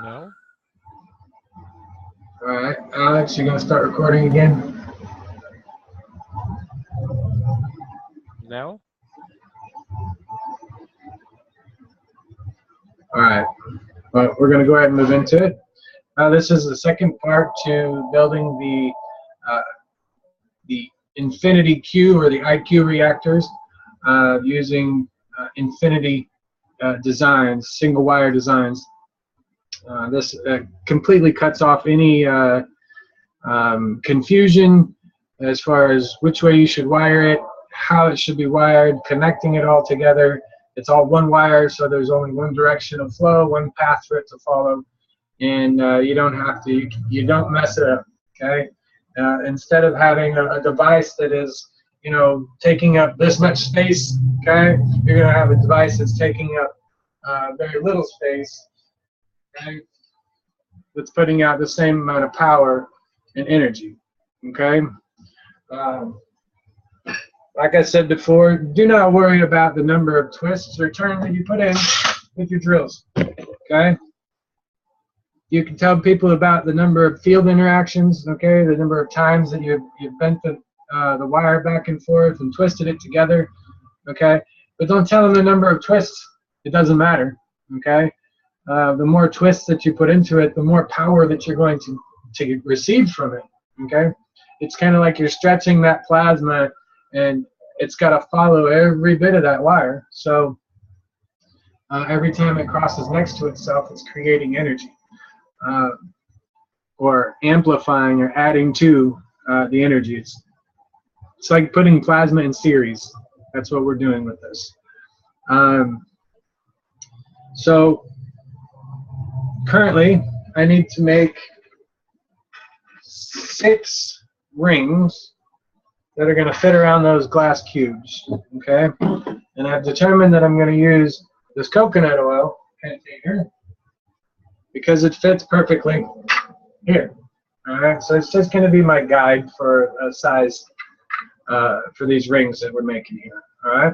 No. All right, Alex, you're gonna start recording again? No. All right, well, we're gonna go ahead and move into it. This is the second part to building the infinity Q or the IQ reactors using infinity designs, single wire designs. This completely cuts off any confusion as far as which way you should wire it, how it should be wired, connecting it all together. It's all one wire, so there's only one direction of flow, one path for it to follow, and you don't have to, you don't mess it up, okay? Instead of having a device that is, you know, taking up this much space, okay, you're going to have a device that's taking up very little space, okay, that's putting out the same amount of power and energy, okay? Like I said before, do not worry about the number of twists or turns that you put in with your drills, okay? You can tell people about the number of field interactions, okay, the number of times that you've bent the wire back and forth and twisted it together, okay? But don't tell them the number of twists. It doesn't matter, okay? The more twists that you put into it, the more power that you're going to receive from it, okay? It's kind of like you're stretching that plasma, and it's got to follow every bit of that wire. So every time it crosses next to itself, it's creating energy or amplifying or adding to the energy. It's like putting plasma in series. That's what we're doing with this. So currently, I need to make 6 rings that are going to fit around those glass cubes, okay? And I've determined that I'm going to use this coconut oil container because it fits perfectly here, all right? So it's just going to be my guide for a size for these rings that we're making here, all right?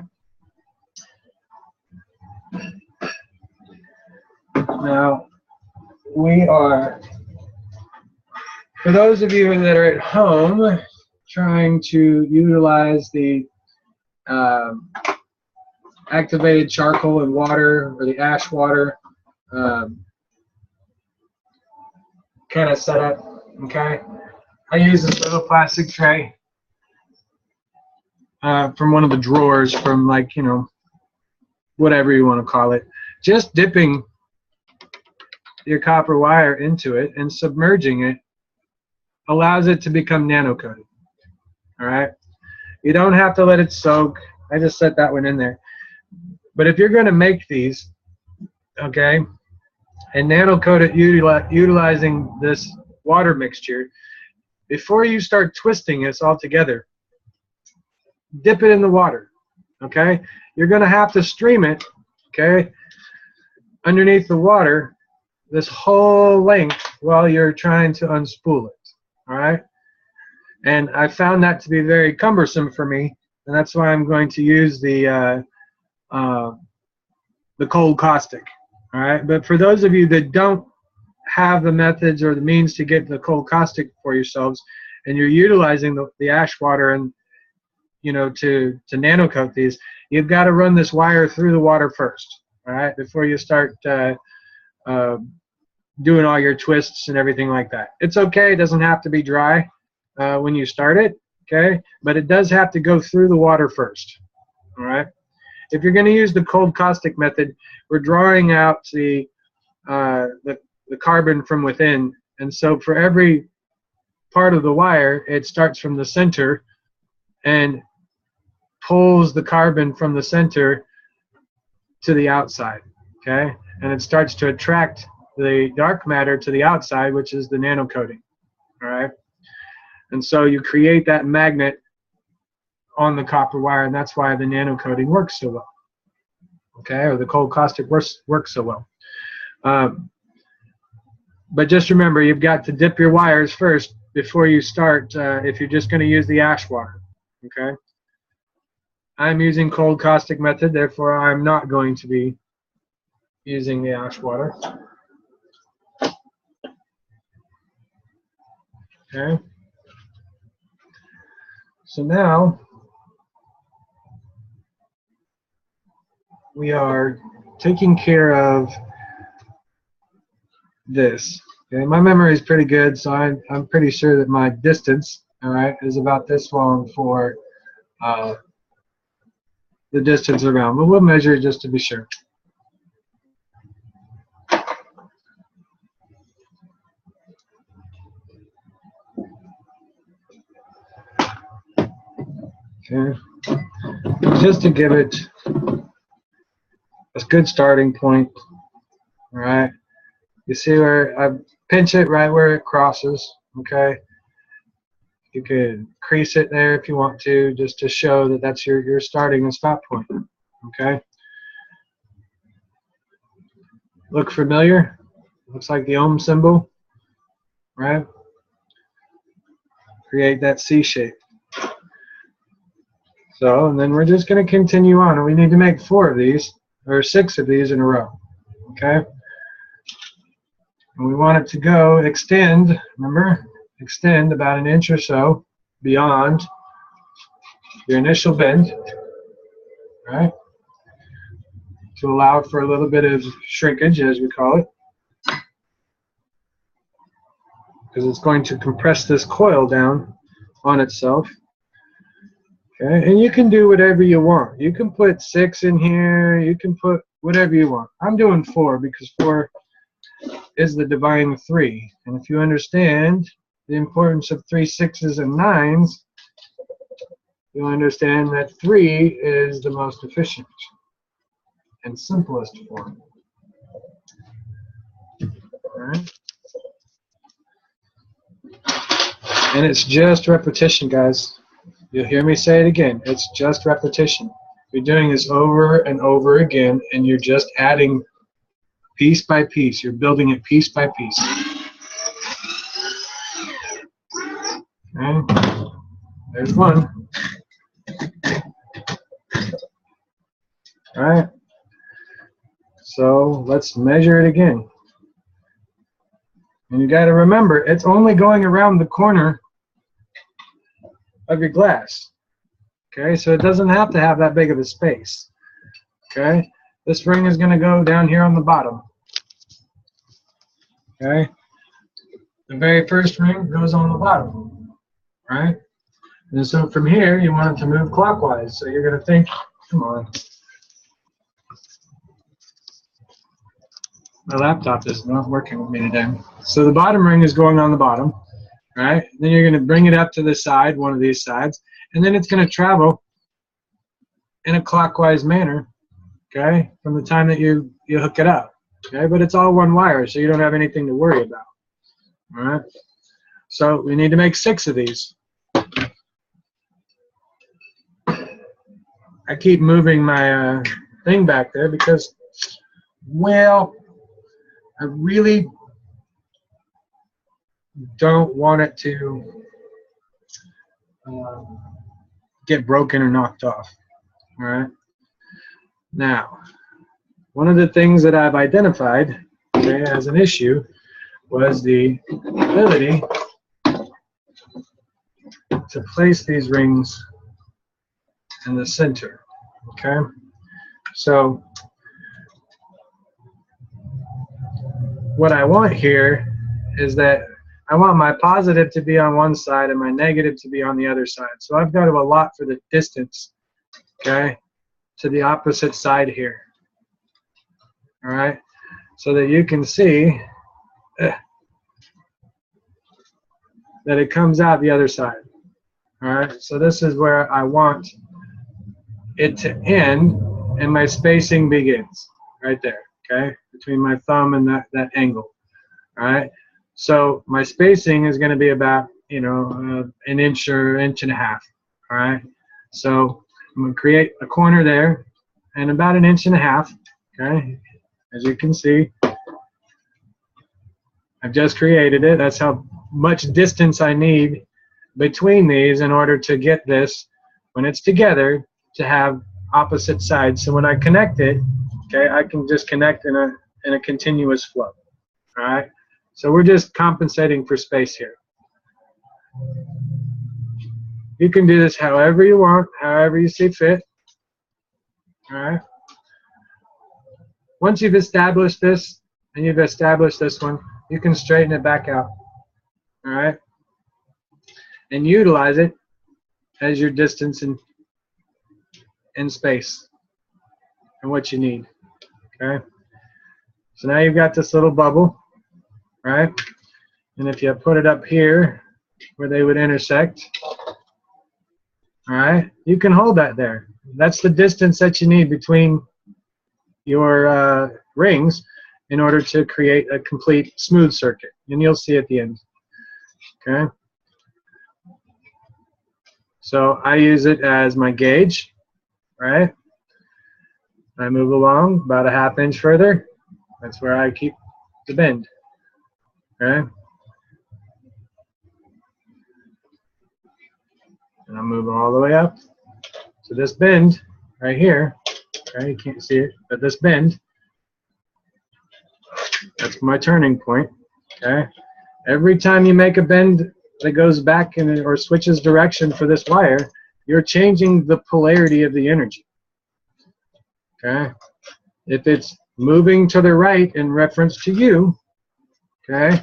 Now, we are, for those of you that are at home, trying to utilize the activated charcoal and water, or the ash water kind of setup, okay? I use this little plastic tray from one of the drawers from, like, you know, whatever you want to call it. Just dipping your copper wire into it and submerging it allows it to become nano-coated. All right, you don't have to let it soak. I just set that one in there. But if you're going to make these, okay, and nano-coat it utilizing this water mixture, before you start twisting this all together, dip it in the water, okay? You're going to have to stream it, okay, underneath the water this whole length while you're trying to unspool it, all right? And I found that to be very cumbersome for me, and that's why I'm going to use the cold caustic. All right, but for those of you that don't have the methods or the means to get the cold caustic for yourselves, and you're utilizing the ash water and, you know, to nano coat these, you've got to run this wire through the water first. All right, before you start doing all your twists and everything like that. It's okay; it doesn't have to be dry when you start it, okay? But it does have to go through the water first, all right? If you're going to use the cold caustic method, we're drawing out the carbon from within, and so for every part of the wire, it starts from the center and pulls the carbon from the center to the outside, okay? And it starts to attract the dark matter to the outside, which is the nano coating, all right? And so you create that magnet on the copper wire, and that's why the nano coating works so well, okay, or the cold caustic works so well. But just remember, you've got to dip your wires first before you start if you're just going to use the ash water, okay? I'm using cold caustic method, therefore I'm not going to be using the ash water. Okay. So now we are taking care of this. Okay, my memory is pretty good, so I'm pretty sure that my distance, all right, is about this long for the distance around. But we'll measure it just to be sure. Okay, just to give it a good starting point. All right. You see where I pinch it right where it crosses, okay? You could crease it there if you want to, just to show that that's your starting and stop point, okay? Look familiar? Looks like the ohm symbol, right? Create that C shape. So, and then we're just going to continue on, and we need to make 4 of these, or 6 of these in a row, okay? And we want it to go extend, remember, extend about an inch or so beyond your initial bend, right? To allow for a little bit of shrinkage, as we call it, because it's going to compress this coil down on itself. Okay, and you can do whatever you want. You can put 6 in here, you can put whatever you want. I'm doing 4 because 4 is the divine 3. And if you understand the importance of 3 6s and 9s, you'll understand that 3 is the most efficient and simplest form. All right? And it's just repetition, guys. You'll hear me say it again. It's just repetition. You're doing this over and over again, and you're just adding piece by piece. You're building it piece by piece. Okay. There's one. All right. So let's measure it again. And you got to remember, it's only going around the corner of your glass. Okay, so it doesn't have to have that big of a space. Okay, this ring is going to go down here on the bottom. Okay, the very first ring goes on the bottom, right? And so from here, you want it to move clockwise. So you're going to think, come on. My laptop is not working with me today. So the bottom ring is going on the bottom, right? Then you're going to bring it up to the side, one of these sides, and then it's going to travel in a clockwise manner, okay, from the time that you hook it up, okay? But it's all one wire, so you don't have anything to worry about, all right? So we need to make 6 of these. I keep moving my thing back there because, well, I really don't want it to get broken or knocked off. All right. Now, one of the things that I've identified, okay, as an issue was the ability to place these rings in the center. Okay. So what I want here is that I want my positive to be on one side and my negative to be on the other side. So I've got to allot for the distance, okay, to the opposite side here. All right, so that you can see that it comes out the other side. All right, so this is where I want it to end and my spacing begins, right there, okay, between my thumb and that angle. All right, so my spacing is going to be about, you know, an inch or inch and a half. All right, so I'm going to create a corner there and about an inch and a half. Okay, as you can see, I've just created it. That's how much distance I need between these in order to get this, when it's together, to have opposite sides. So when I connect it, okay, I can just connect in a continuous flow. All right. So we're just compensating for space here. You can do this however you want, however you see fit. All right. Once you've established this, and you've established this one, you can straighten it back out. All right. And utilize it as your distance in space and what you need. Okay. So now you've got this little bubble, right? And if you put it up here where they would intersect, all right, you can hold that there. That's the distance that you need between your rings in order to create a complete smooth circuit. And you'll see at the end. Okay. So I use it as my gauge, right? I move along about a ½ inch further. That's where I keep the bend. Okay. And I'm moving all the way up. So this bend right here, okay, you can't see it, but this bend, that's my turning point. Okay. Every time you make a bend that goes back in or switches direction for this wire, you're changing the polarity of the energy. Okay. If it's moving to the right in reference to you, okay,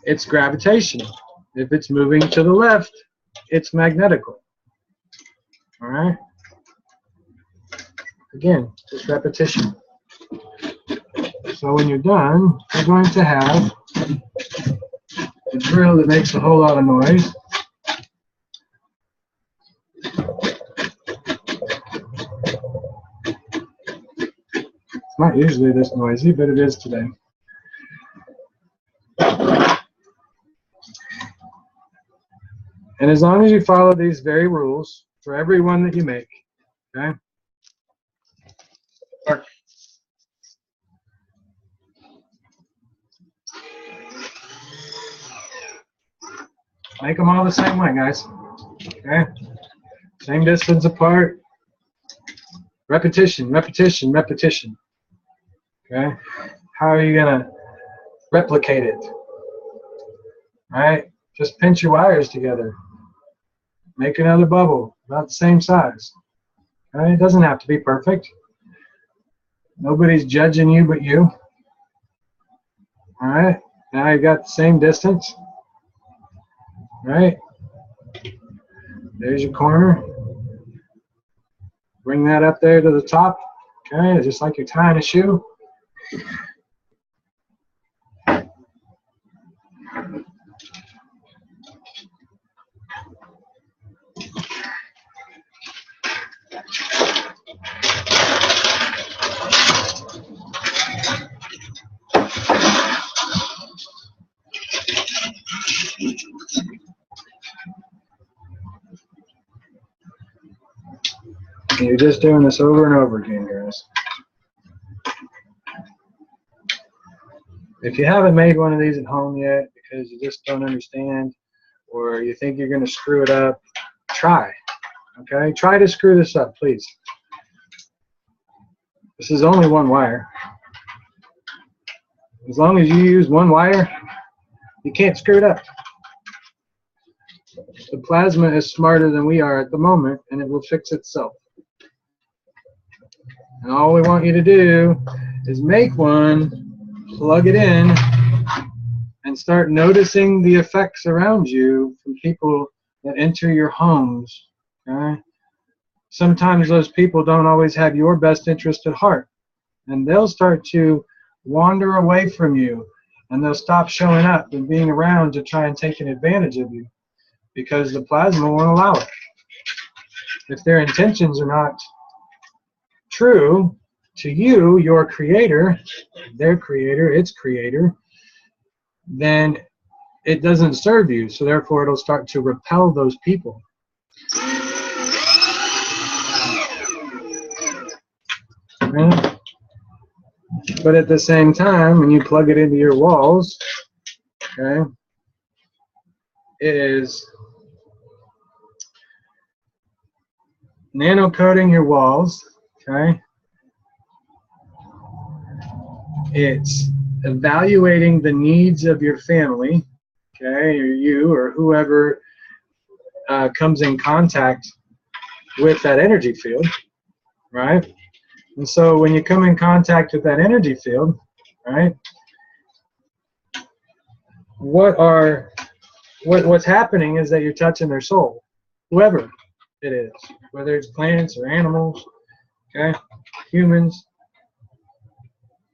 it's gravitational. If it's moving to the left, it's magnetical. All right. Again, just repetition. So when you're done, you're going to have a drill that makes a whole lot of noise. It's not usually this noisy, but it is today. And as long as you follow these very rules for every one that you make, okay? Mark. Make them all the same way, guys. Okay? Same distance apart. Repetition, repetition, repetition. Okay? How are you going to replicate it? All right? Just pinch your wires together. Make another bubble, about the same size. Okay? It doesn't have to be perfect. Nobody's judging you but you. All right? Now you've got the same distance. Right? There's your corner. Bring that up there to the top. Okay? Just like you're tying a shoe. And you're just doing this over and over again, guys. If you haven't made one of these at home yet because you just don't understand or you think you're going to screw it up, try. Okay? Try to screw this up, please. This is only one wire. As long as you use one wire, you can't screw it up. The plasma is smarter than we are at the moment, and it will fix itself. And all we want you to do is make one, plug it in, and start noticing the effects around you from people that enter your homes. Okay? Sometimes those people don't always have your best interest at heart, and they'll start to wander away from you, and they'll stop showing up and being around to try and take an advantage of you because the plasma won't allow it. If their intentions are not true to you, your creator, their creator, its creator, then it doesn't serve you, so therefore it'll start to repel those people. Right? But at the same time, when you plug it into your walls, okay, it is nano-coating your walls, okay? It's evaluating the needs of your family, okay, or you or whoever comes in contact with that energy field, right? And so when you come in contact with that energy field, right, what's happening is that you're touching their soul, whoever it is, whether it's plants or animals, okay, humans,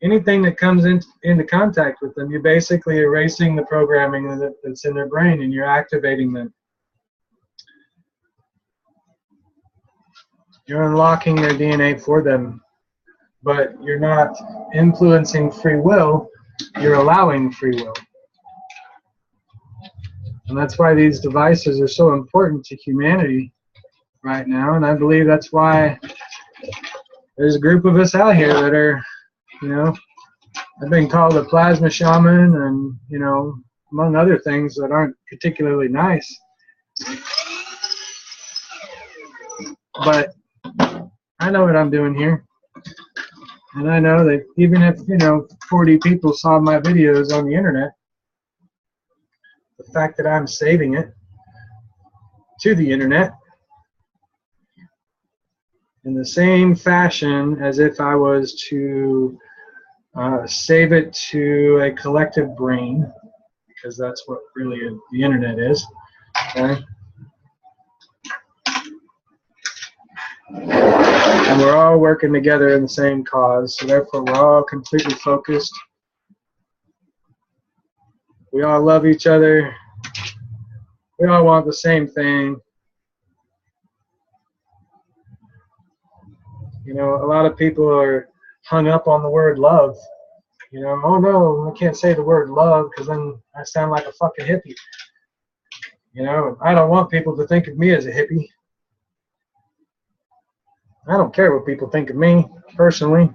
anything that comes into contact with them, you're basically erasing the programming that's in their brain, and you're activating them. You're unlocking their DNA for them, but you're not influencing free will, you're allowing free will. And that's why these devices are so important to humanity right now, and I believe that's why there's a group of us out here that are, you know, I've been called a plasma shaman, and, you know, among other things that aren't particularly nice. But I know what I'm doing here. And I know that even if, you know, 40 people saw my videos on the internet, the fact that I'm saving it to the internet in the same fashion as if I was to save it to a collective brain, because that's what really the internet is, okay? And we're all working together in the same cause, so therefore we're all completely focused. We all love each other. We all want the same thing. You know, a lot of people are hung up on the word love. You know, oh no, I can't say the word love because then I sound like a fucking hippie. You know, I don't want people to think of me as a hippie. I don't care what people think of me, personally.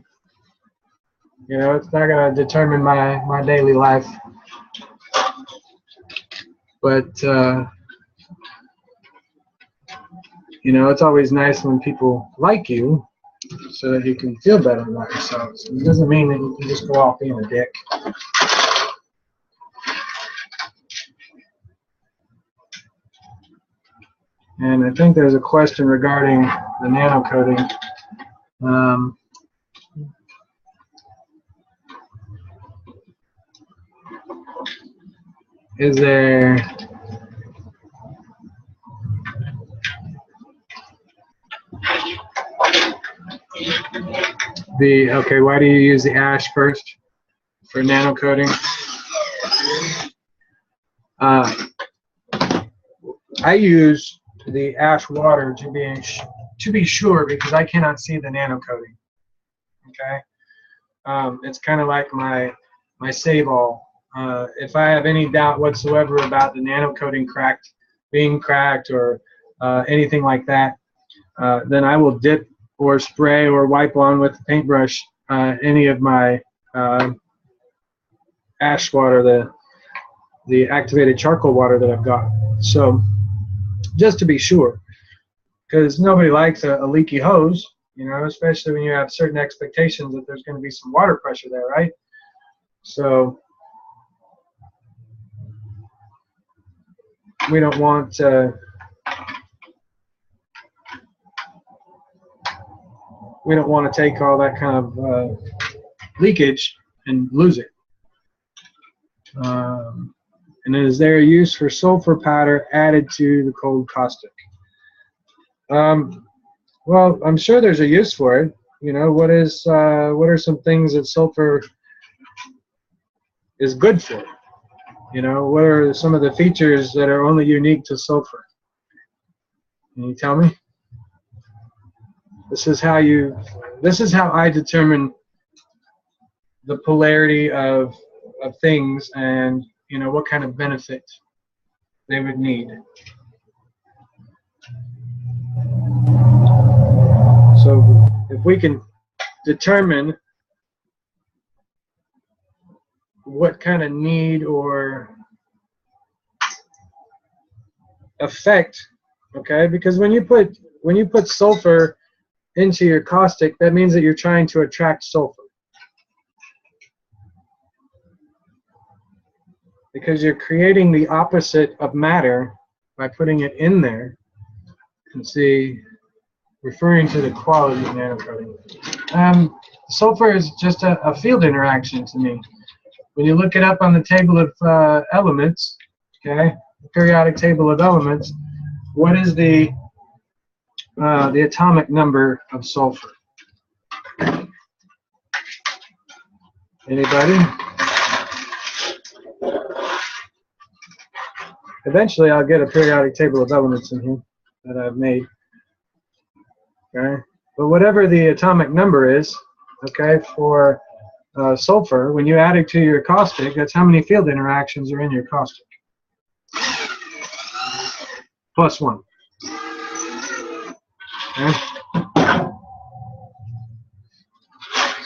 You know, it's not going to determine my daily life. But, you know, it's always nice when people like you so that you can feel better about yourselves. It doesn't mean that you can just go off being a dick. And I think there's a question regarding the nanocoding. Is there okay, why do you use the ash first for nanocoding? I use the ash water to be sure, because I cannot see the nanocoding. Okay, it's kind of like my save all. If I have any doubt whatsoever about the nanocoding being cracked or anything like that, then I will dip or spray or wipe on with a paintbrush any of my ash water, the activated charcoal water that I've got. So just to be sure, because nobody likes a leaky hose, you know, especially when you have certain expectations that there's going to be some water pressure there, right? So we don't want to take all that kind of leakage and lose it. And is there a use for sulfur powder added to the cold caustic? Well, I'm sure there's a use for it. You know, what are some things that sulfur is good for? You know, what are some of the features that are only unique to sulfur? Can you tell me? This is how I determine the polarity of things, and, you know, what kind of benefit they would need. So if we can determine what kind of need or effect, okay, because when you put sulfur into your caustic, that means that you're trying to attract sulfur. because you're creating the opposite of matter by putting it in there. And see, referring to the quality of nanocoating. Sulfur is just a field interaction to me. When you look it up on the table of elements, okay, the periodic table of elements, what is the atomic number of sulfur? Anybody? Eventually I'll get a periodic table of elements in here that I've made. Okay? But whatever the atomic number is, okay, for sulfur, when you add it to your caustic, that's how many field interactions are in your caustic. Plus 1. Okay?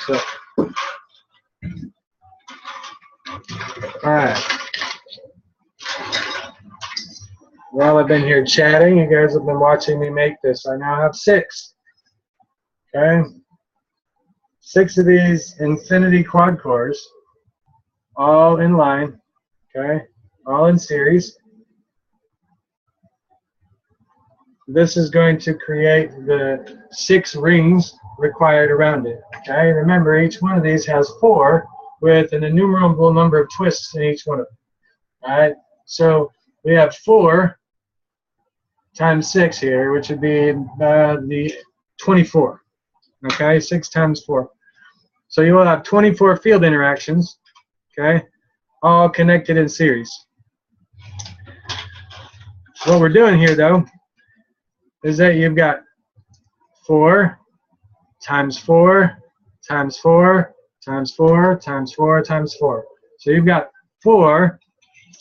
So, alright. While I've been here chatting, you guys have been watching me make this. I now have 6. Okay? 6 of these infinity quad cores, all in line, okay? All in series. This is going to create the 6 rings required around it, okay? Remember, each one of these has 4 with an innumerable number of twists in each one of them, all right? So we have 4 times 6 here, which would be the 24. Okay, 6 times 4. So you will have 24 field interactions, okay, all connected in series. What we're doing here, though, is that you've got 4 times 4 times 4 times 4 times 4 times 4. So you've got 4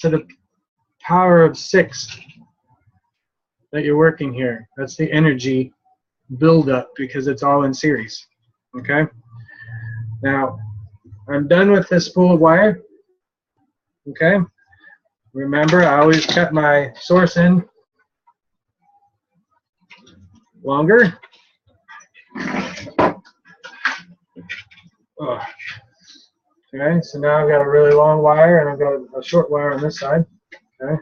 to the power of 6 that you're working here. That's the energy buildup because it's all in series. Okay? Now, I'm done with this spool of wire. Okay? Remember, I always cut my source in longer. Okay, so now I've got a really long wire and I've got a short wire on this side. Okay.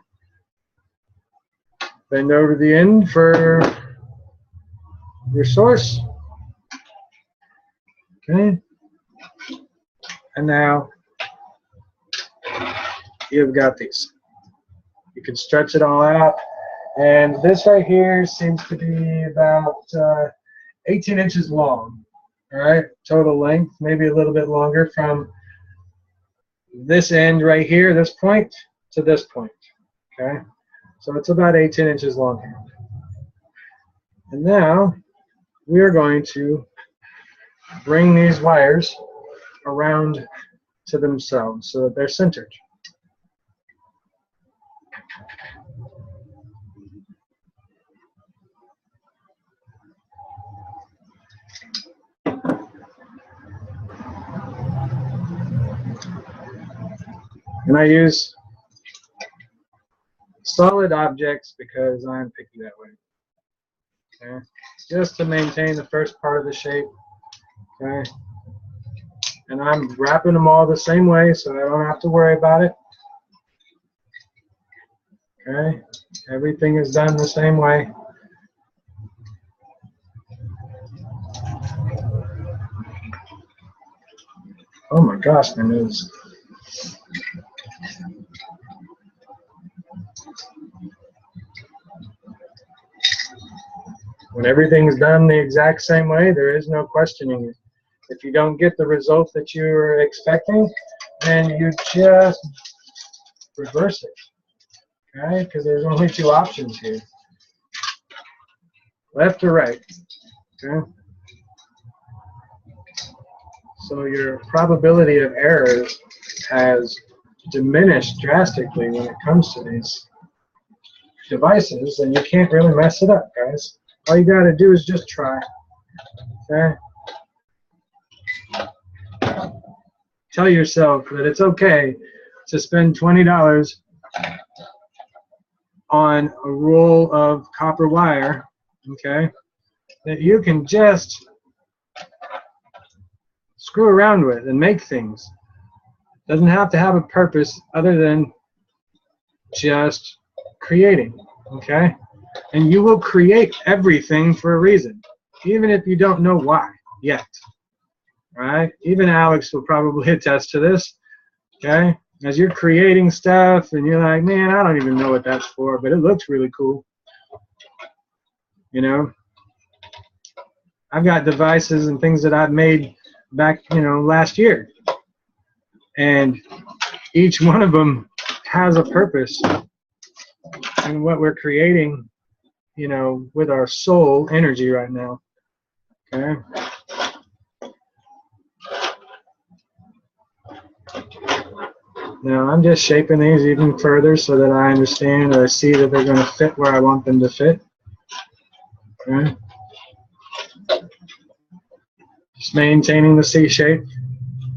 Bend over the end for your source. Okay. And now you've got these. You can stretch it all out. And this right here seems to be about 18 inches long. All right, total length, maybe a little bit longer from this end right here, this point, to this point. Okay, so it's about 18 inches long here. And now we are going to bring these wires around to themselves so that they're centered. And I use solid objects because I'm picky that way. Okay, just to maintain the first part of the shape. Okay, and I'm wrapping them all the same way so I don't have to worry about it. Okay, everything is done the same way. Oh my gosh, my nose. When everything's done the exact same way, there is no questioning it. If you don't get the result that you were expecting, then you just reverse it. Okay? Because there's only 2 options here. Left or right. Okay? So your probability of error has diminished drastically when it comes to these devices, and you can't really mess it up, guys. All you got to do is just try. Okay? Tell yourself that it's okay to spend $20 on a roll of copper wire, okay, that you can just screw around with and make things. Doesn't have to have a purpose other than just creating, okay? And you will create everything for a reason, even if you don't know why yet, right? Even Alex will probably attest to this, okay? As you're creating stuff and you're like, man, I don't even know what that's for, but it looks really cool. You know, I've got devices and things that I've made back, you know, last year. And each one of them has a purpose. And what we're creating, you know, with our soul energy right now. Okay? Now I'm just shaping these even further so that I understand or see that they're going to fit where I want them to fit. Okay? Just maintaining the C shape.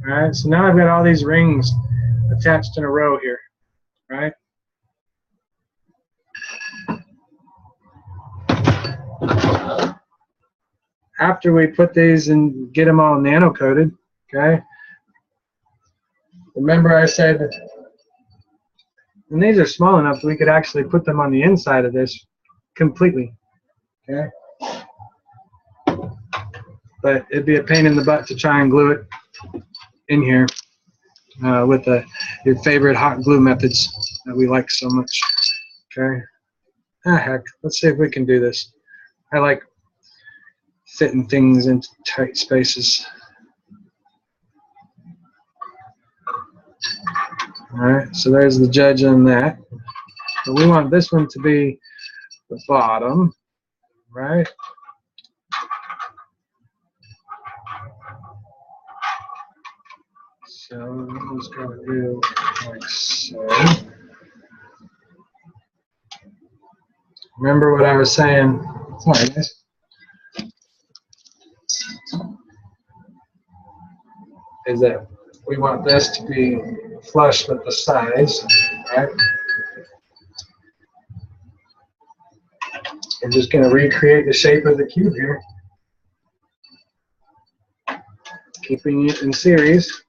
Alright, so now I've got all these rings attached in a row here. Right? After we put these and get them all nano coated, okay? Remember I said, and these are small enough that we could actually put them on the inside of this completely, okay? But it'd be a pain in the butt to try and glue it in here with your favorite hot glue methods that we like so much, okay? Ah, heck, let's see if we can do this. I like fitting things into tight spaces. Alright, so there's the judge on that. So we want this one to be the bottom, right? So I'm just going to do like so. Remember what I was saying? Sorry, guys. Is that we want this to be flush with the sides, right? I'm just going to recreate the shape of the cube here, keeping it in series.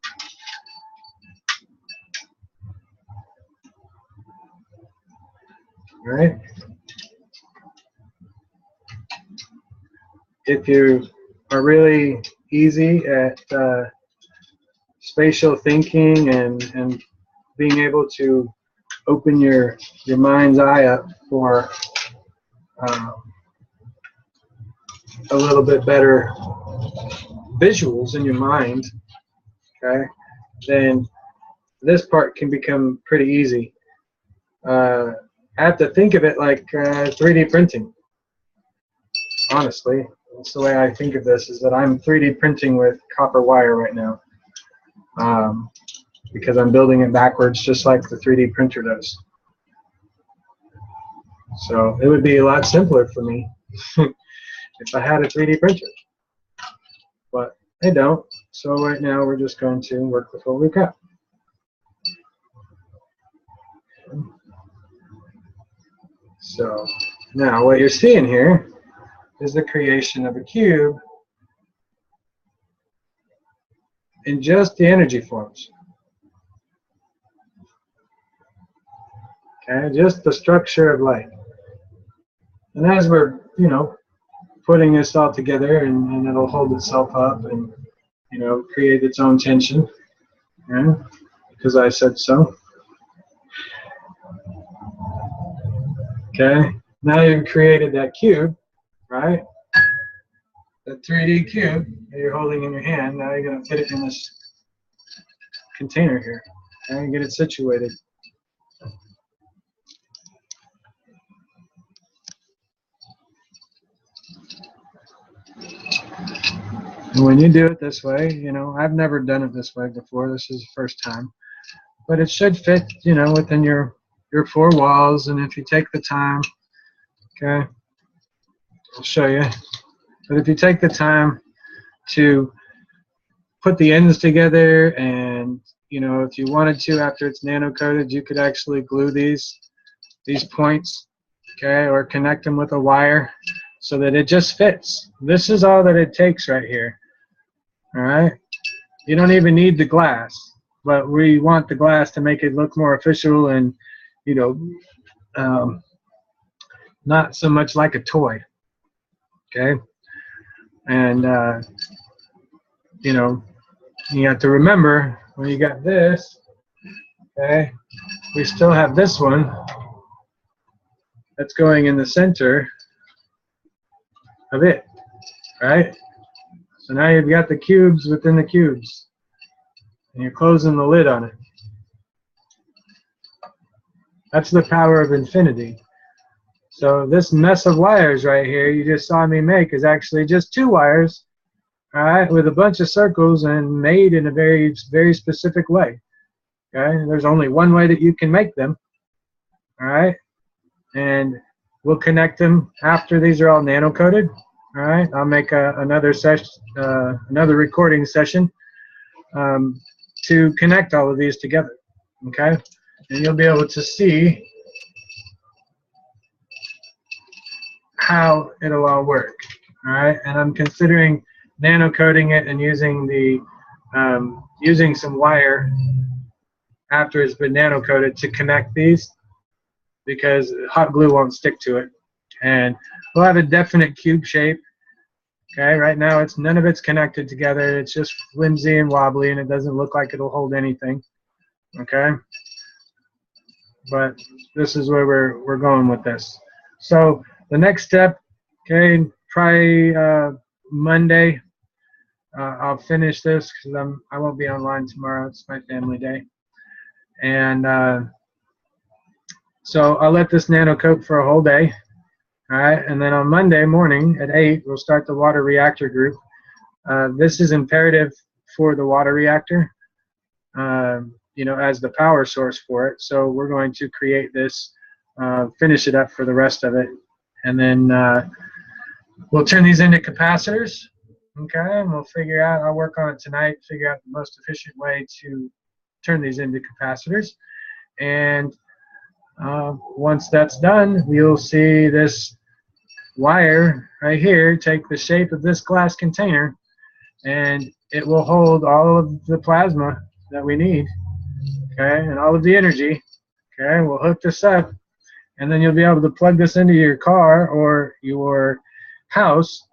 All right. If you are really easy at spatial thinking and being able to open your mind's eye up for a little bit better visuals in your mind, okay, then this part can become pretty easy. I have to think of it like 3D printing. Honestly, that's the way I think of this, is that I'm 3D printing with copper wire right now, because I'm building it backwards just like the 3D printer does. So it would be a lot simpler for me if I had a 3D printer, but I don't. So right now we're just going to work with what we've got. So now what you're seeing here is the creation of a cube in just the energy forms. Okay, just the structure of light. And as we're, you know, putting this all together, and it'll hold itself up and, you know, create its own tension, yeah, because I said so. Okay, now you've created that cube, right? That 3D cube that you're holding in your hand. Now you're going to fit it in this container here, okay, and get it situated. And when you do it this way, you know, I've never done it this way before. This is the first time. But it should fit, you know, within your four walls. And if you take the time, okay, I'll show you. But if you take the time to put the ends together, and, you know, if you wanted to, after it's nano coated, you could actually glue these points, okay, or connect them with a wire so that it just fits. This is all that it takes right here. All right, you don't even need the glass, but we want the glass to make it look more official and, you know, not so much like a toy. Okay, and you know, you have to remember when you got this. Okay, we still have this one that's going in the center of it, right? So now you've got the cubes within the cubes, and you're closing the lid on it. That's the power of infinity. So this mess of wires right here you just saw me make is actually just 2 wires, all right, with a bunch of circles and made in a very, very specific way. Okay, there's only one way that you can make them, all right, and we'll connect them after these are all nano coated. All right, I'll make another recording session to connect all of these together. Okay, and you'll be able to see how it'll all work. All right, and I'm considering nano coating it and using the using some wire after it's been nano coated to connect these, because hot glue won't stick to it, and we'll have a definite cube shape. Okay, right now none of it's connected together. It's just flimsy and wobbly, and it doesn't look like it'll hold anything. Okay, but this is where we're going with this. So the next step, okay, probably Monday, I'll finish this because I won't be online tomorrow. It's my family day, and so I'll let this nano coat for a whole day. All right, and then on Monday morning at 8, we'll start the water reactor group. This is imperative for the water reactor, you know, as the power source for it. So we're going to create this, finish it up for the rest of it, and then we'll turn these into capacitors. Okay, and we'll figure out, I'll work on it tonight, figure out the most efficient way to turn these into capacitors. And once that's done, you'll see this wire right here take the shape of this glass container, and it will hold all of the plasma that we need, okay, and all of the energy. Okay, we'll hook this up, and then you'll be able to plug this into your car or your house.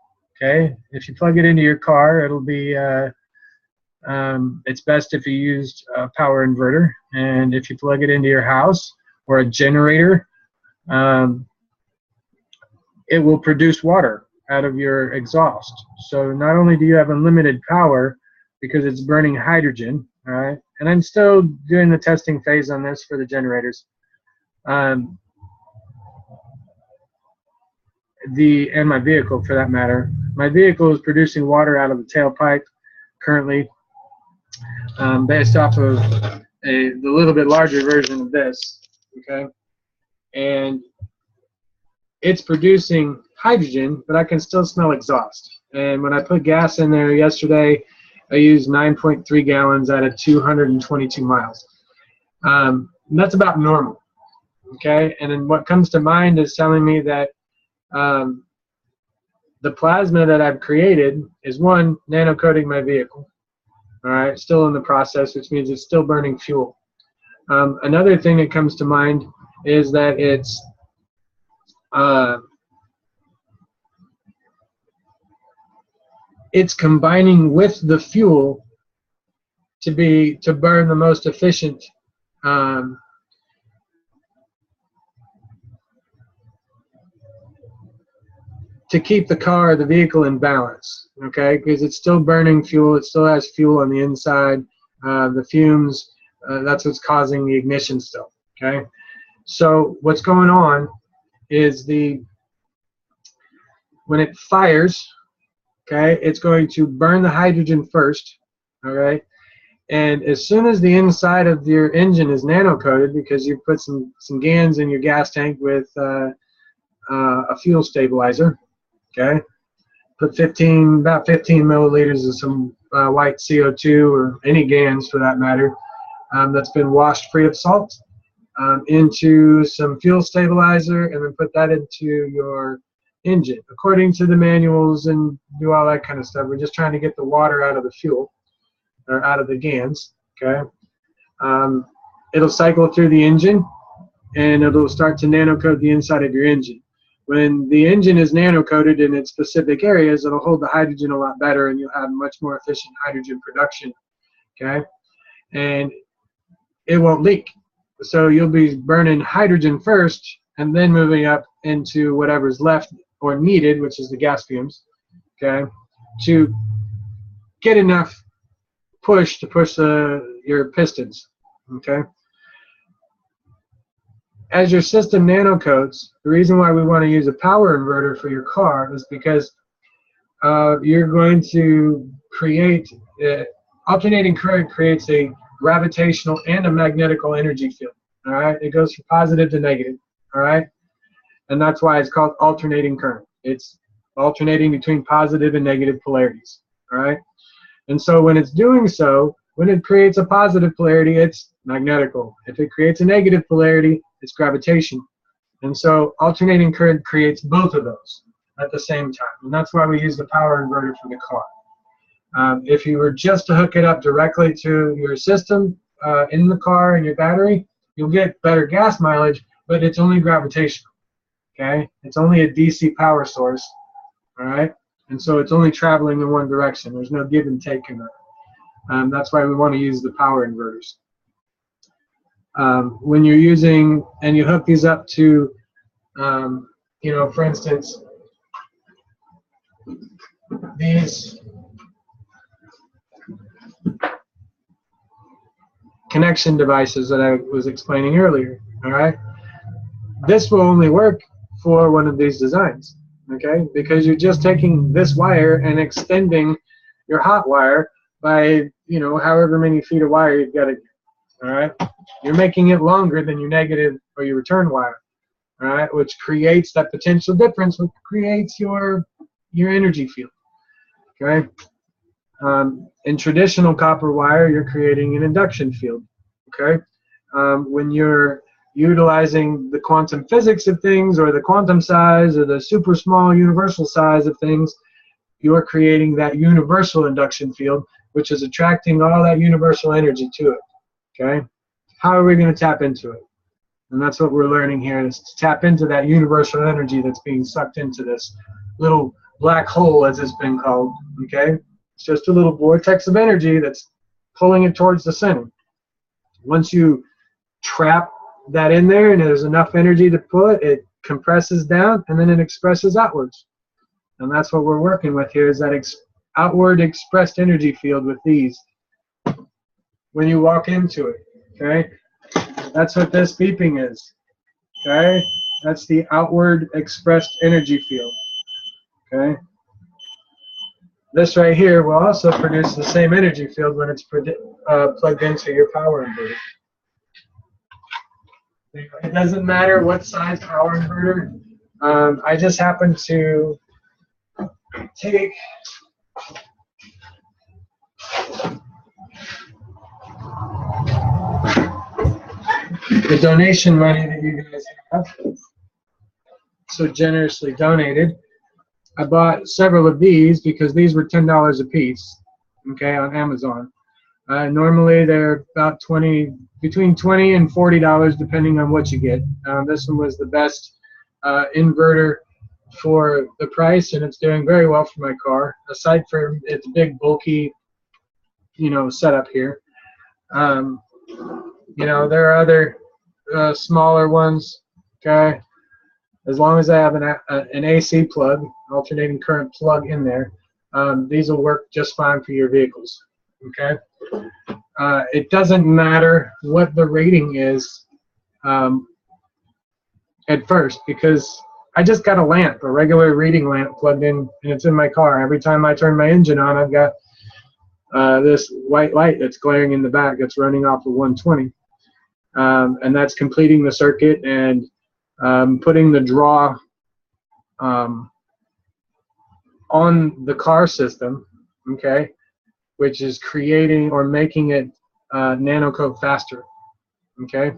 Okay, if you plug it into your car, it'll be it's best if you used a power inverter, and if you plug it into your house or a generator, it will produce water out of your exhaust. So not only do you have unlimited power because it's burning hydrogen, all right, and I'm still doing the testing phase on this for the generators. And my vehicle, for that matter. My vehicle is producing water out of the tailpipe currently, based off of the little bit larger version of this, okay? And it's producing hydrogen, but I can still smell exhaust. And when I put gas in there yesterday, I used 9.3 gallons out of 222 miles. That's about normal, okay? And then what comes to mind is telling me that the plasma that I've created is, one, nano coating my vehicle, all right, still in the process, which means it's still burning fuel. Another thing that comes to mind is that it's combining with the fuel to burn the most efficient to keep the vehicle in balance, okay? Because it's still burning fuel, it still has fuel on the inside, the fumes, that's what's causing the ignition still, okay? So what's going on is when it fires, okay, it's going to burn the hydrogen first, all right? And as soon as the inside of your engine is nano-coated, because you put some GANs in your gas tank with a fuel stabilizer, okay, put about 15 milliliters of some white CO2 or any GANs for that matter, that's been washed free of salt, into some fuel stabilizer, and then put that into your engine according to the manuals and do all that kind of stuff. We're just trying to get the water out of the fuel or out of the GANs, okay? It'll cycle through the engine, and it'll start to nanocoat the inside of your engine. When the engine is nanocoated in its specific areas, it'll hold the hydrogen a lot better, and you'll have much more efficient hydrogen production. Okay, and it won't leak. So you'll be burning hydrogen first, and then moving up into whatever's left or needed, which is the gas fumes. Okay, to get enough push to push your pistons. Okay. As your system nanocoats, the reason why we want to use a power inverter for your car is because you're going to create alternating current creates a gravitational and a magnetical energy field. All right, it goes from positive to negative. All right, and that's why it's called alternating current. It's alternating between positive and negative polarities. All right, and so when it's doing so, when it creates a positive polarity, it's magnetical. If it creates a negative polarity, it's gravitation. And so alternating current creates both of those at the same time. And that's why we use the power inverter for the car. If you were just to hook it up directly to your system in the car and your battery, you'll get better gas mileage, but it's only gravitational. Okay? It's only a DC power source. All right? And so it's only traveling in one direction. There's no give and take in that. That's why we want to use the power inverters. When you're using, and you hook these up to, you know, for instance, these connection devices that I was explaining earlier, all right? This will only work for one of these designs, okay? Because you're just taking this wire and extending your hot wire by, you know, however many feet of wire you've got to, all right? You're making it longer than your negative or your return wire, all right? Which creates that potential difference, which creates your energy field, okay? In traditional copper wire, you're creating an induction field, okay? When you're utilizing the quantum physics of things, or the quantum size, or the super small universal size of things, you're creating that universal induction field, which is attracting all that universal energy to it, okay? How are we going to tap into it? And that's what we're learning here, is to tap into that universal energy that's being sucked into this little black hole, as it's been called, okay? It's just a little vortex of energy that's pulling it towards the center. Once you trap that in there and there's enough energy to pull it, it compresses down and then it expresses outwards. And that's what we're working with here, is that outward expressed energy field with these. When you walk into it, okay? That's what this beeping is, okay? That's the outward expressed energy field, okay? This right here will also produce the same energy field when it's plugged into your power inverter. It doesn't matter what size power inverter. I just happen to take the donation money that you guys have so generously donated. I bought several of these because these were $10 a piece, okay, on Amazon. Normally they're about between $20 and $40 depending on what you get. This one was the best inverter for the price, and it's doing very well for my car. Aside from its big, bulky, you know, setup here, you know, there are other smaller ones, okay. As long as I have an AC plug, alternating current plug in there, these will work just fine for your vehicles, okay? It doesn't matter what the rating is at first, because I just got a lamp, a regular reading lamp plugged in, and it's in my car. Every time I turn my engine on, I've got this white light that's glaring in the back that's running off of 120. And that's completing the circuit and putting the draw on the car system, okay, which is creating or making it nanocoat faster, okay,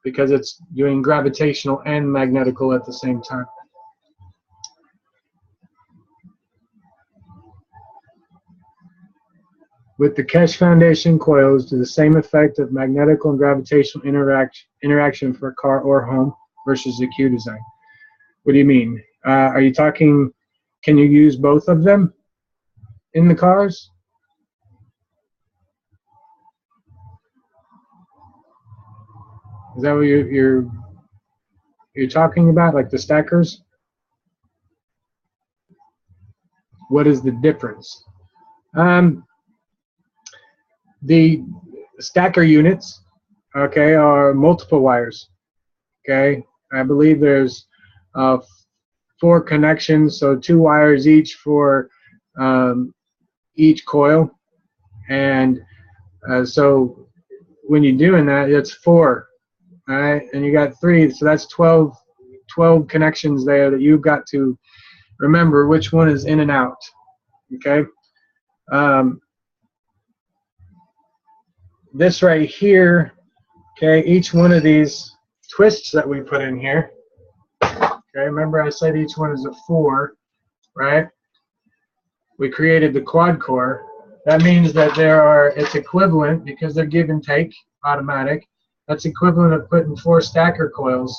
because it's doing gravitational and magnetical at the same time. with the Kesh foundation coils to the same effect of magnetical and gravitational interaction for a car or home versus the Q design. What do you mean? Are you talking, can you use both of them in the cars? Is that what you're talking about, like the stackers? What is the difference? The stacker units, okay, are multiple wires. Okay, I believe there's 4 connections, so 2 wires each for each coil, and so when you're doing that, it's 4, all right, and you got 3, so that's 12 connections there that you've got to remember which one is in and out. Okay, this right here, okay, each one of these twists that we put in here, okay, remember I said each one is a 4, right? We created the quad core. That means that it's equivalent, because they're give and take, automatic. That's equivalent of putting 4 stacker coils,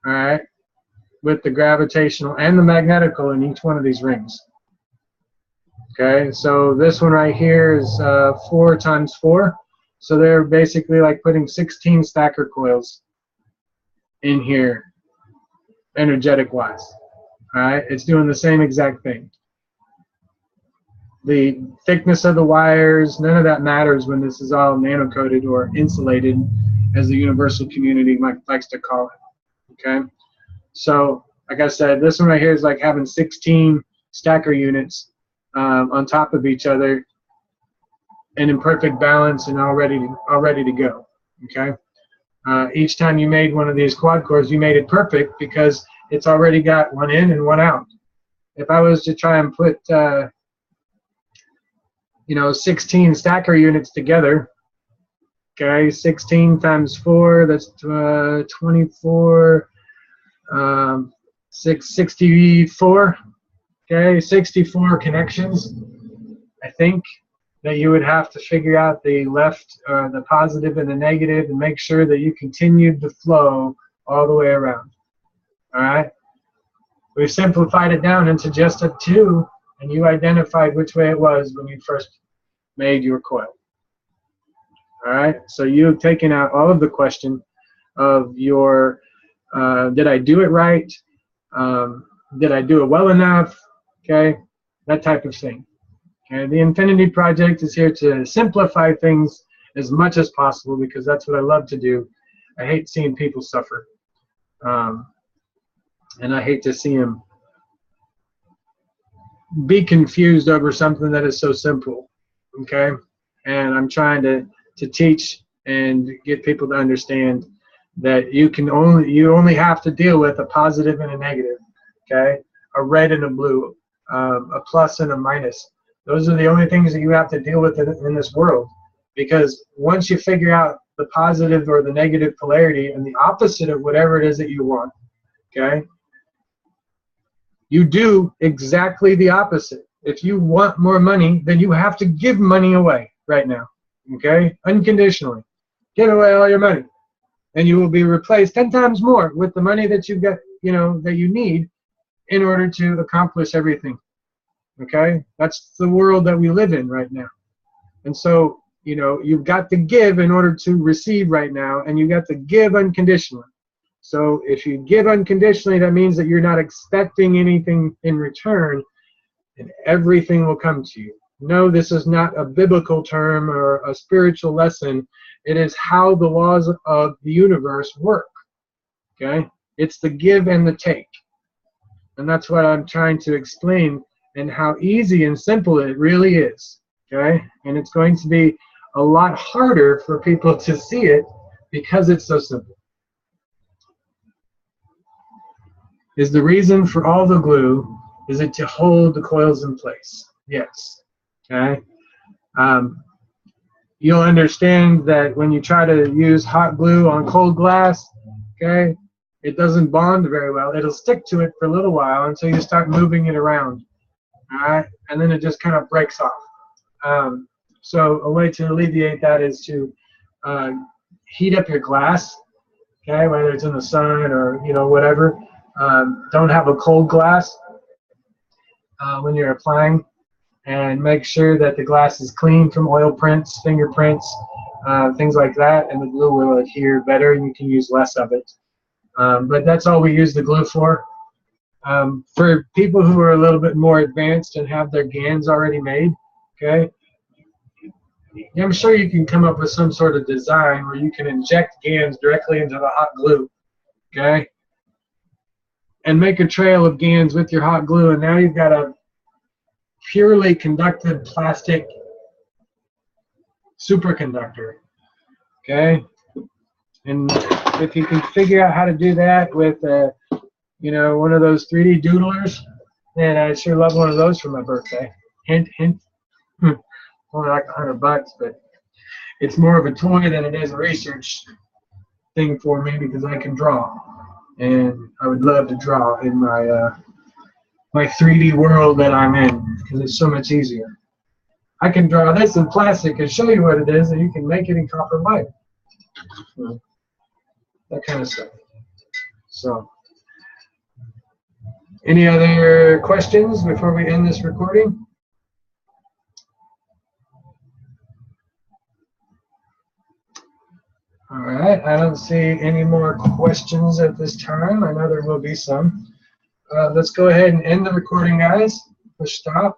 all right, with the gravitational and the magnetical in each one of these rings. Okay, so this one right here is 4 times 4. So they're basically like putting 16 stacker coils in here, energetic wise. All right, it's doing the same exact thing. The thickness of the wires, none of that matters when this is all nano-coated or insulated, as the universal community likes to call it. Okay, so like I said, this one right here is like having 16 stacker units on top of each other and in perfect balance and all ready to go. Okay, each time you made one of these quad cores, you made it perfect because it's already got one in and one out. If I was to try and put 16 stacker units together, okay, 16 times 4, that's 24, 64, okay, 64 connections. I think that you would have to figure out the left, the positive and the negative, and make sure that you continued the flow all the way around. All right, we've simplified it down into just a 2, and you identified which way it was when you first made your coil. All right, so you've taken out all of the question of your, did I do it right? Did I do it well enough? Okay, that type of thing. Okay, the Infinity Project is here to simplify things as much as possible, because that's what I love to do. I hate seeing people suffer. And I hate to see them be confused over something that is so simple. Okay, and I'm trying to teach and get people to understand that you only have to deal with a positive and a negative. Okay, a red and a blue, a plus and a minus. Those are the only things that you have to deal with in this world, because once you figure out the positive or the negative polarity and the opposite of whatever it is that you want, okay, you do exactly the opposite. If you want more money, then you have to give money away right now, okay, unconditionally. Give away all your money, and you will be replaced 10 times more with the money that you've got, that you need in order to accomplish everything. Okay, that's the world that we live in right now. And so, you've got to give in order to receive right now, and you got to give unconditionally. So if you give unconditionally, that means that you're not expecting anything in return, and everything will come to you. No, this is not a biblical term or a spiritual lesson. It is how the laws of the universe work. Okay, it's the give and the take. And that's what I'm trying to explain, and how easy and simple it really is. Okay, and it's going to be a lot harder for people to see it because it's so simple. Is the reason for all the glue, is it to hold the coils in place? Yes. Okay. You'll understand that when you try to use hot glue on cold glass, okay, it doesn't bond very well. It'll stick to it for a little while until you start moving it around. All right, and then it just kind of breaks off. So a way to alleviate that is to heat up your glass, okay, whether it's in the sun or whatever. Don't have a cold glass when you're applying, and make sure that the glass is clean from oil prints, fingerprints, things like that, and the glue will adhere better and you can use less of it. But that's all we use the glue for. For people who are a little bit more advanced and have their GANs already made, okay, I'm sure you can come up with some sort of design where you can inject GANs directly into the hot glue, okay, and make a trail of GANs with your hot glue, and now you've got a purely conductive plastic superconductor, okay? And if you can figure out how to do that with one of those 3D doodlers, man, I sure love one of those for my birthday. Hint, hint. Only like $100, but it's more of a toy than it is a research thing for me because I can draw, and I would love to draw in my my 3D world that I'm in because it's so much easier. I can draw this in plastic and show you what it is, and you can make it in copper white. So, that kind of stuff. So, any other questions before we end this recording? All right, I don't see any more questions at this time. I know there will be some. Let's go ahead and end the recording, guys. Push stop.